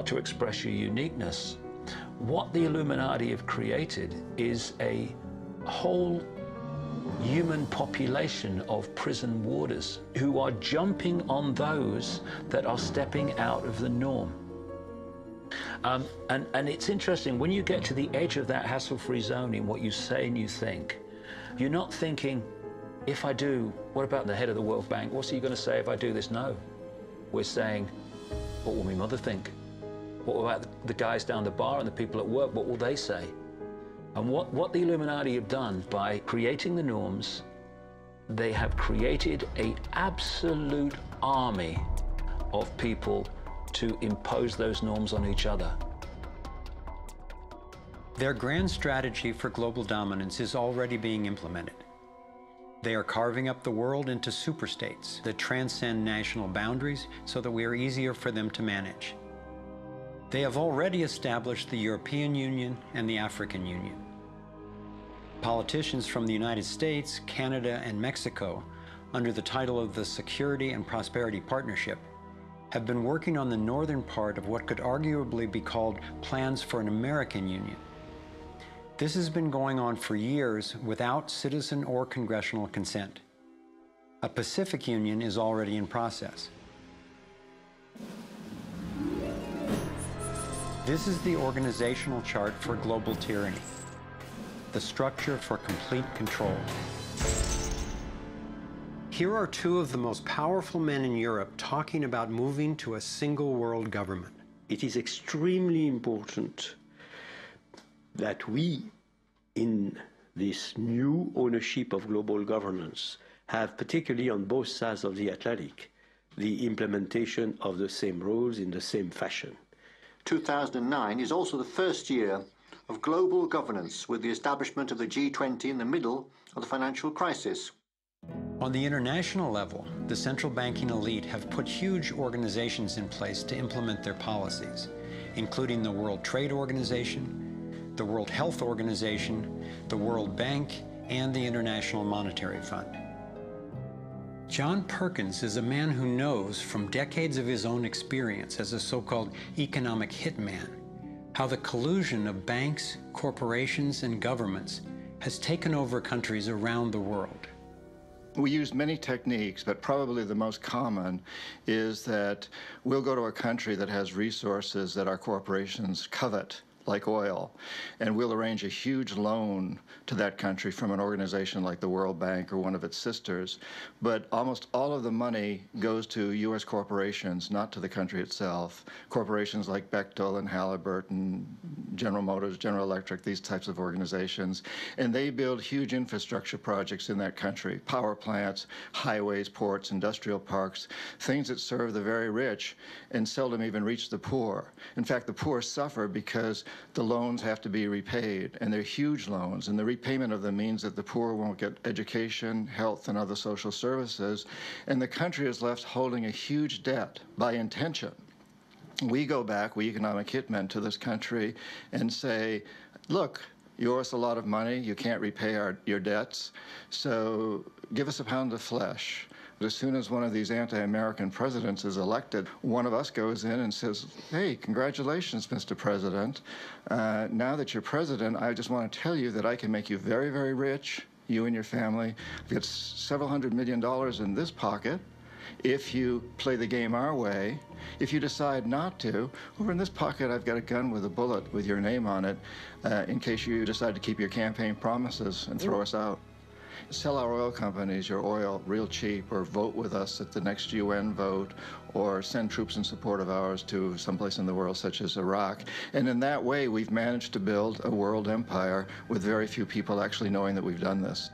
to express your uniqueness. What the Illuminati have created is a whole human population of prison warders who are jumping on those that are stepping out of the norm. And it's interesting, when you get to the edge of that hassle-free zone in what you say and you think, you're not thinking, if I do, what about the head of the World Bank? What's he going to say if I do this? No. We're saying, what will my mother think? What about the guys down the bar and the people at work? What will they say? And what the Illuminati have done by creating the norms, they have created an absolute army of people to impose those norms on each other. Their grand strategy for global dominance is already being implemented. They are carving up the world into superstates that transcend national boundaries so that we are easier for them to manage. They have already established the European Union and the African Union. Politicians from the United States, Canada, and Mexico, under the title of the Security and Prosperity Partnership, have been working on the northern part of what could arguably be called plans for an American Union. This has been going on for years without citizen or congressional consent. A Pacific Union is already in process. This is the organizational chart for global tyranny, the structure for complete control. Here are two of the most powerful men in Europe talking about moving to a single world government. It is extremely important that we, in this new ownership of global governance, have, particularly on both sides of the Atlantic, the implementation of the same rules in the same fashion. 2009 is also the first year of global governance, with the establishment of the G20 in the middle of the financial crisis. On the international level, the central banking elite have put huge organizations in place to implement their policies, including the World Trade Organization, the World Health Organization, the World Bank, and the International Monetary Fund. John Perkins is a man who knows from decades of his own experience as a so-called economic hitman how the collusion of banks, corporations, and governments has taken over countries around the world. We use many techniques, but probably the most common is that we'll go to a country that has resources that our corporations covet, like oil, and we'll arrange a huge loan to that country from an organization like the World Bank or one of its sisters, but almost all of the money goes to U.S. corporations, not to the country itself. Corporations like Bechtel and Halliburton, General Motors, General Electric, these types of organizations, and they build huge infrastructure projects in that country, power plants, highways, ports, industrial parks, things that serve the very rich and seldom even reach the poor. In fact, the poor suffer because the loans have to be repaid, and they're huge loans, and the repayment of them means that the poor won't get education, health, and other social services, and the country is left holding a huge debt by intention. We go back, we economic hitmen, to this country and say, look, you owe us a lot of money, you can't repay your debts, so give us a pound of flesh. But as soon as one of these anti-American presidents is elected, one of us goes in and says, hey, congratulations, Mr. President. Now that you're president, I just want to tell you that I can make you very, very rich, you and your family. I've got several $100 million in this pocket. If you play the game our way, if you decide not to, over in this pocket I've got a gun with a bullet with your name on it in case you decide to keep your campaign promises and throw us out. Sell our oil companies your oil real cheap, or vote with us at the next UN vote, or send troops in support of ours to someplace in the world such as Iraq. And in that way we've managed to build a world empire with very few people actually knowing that we've done this.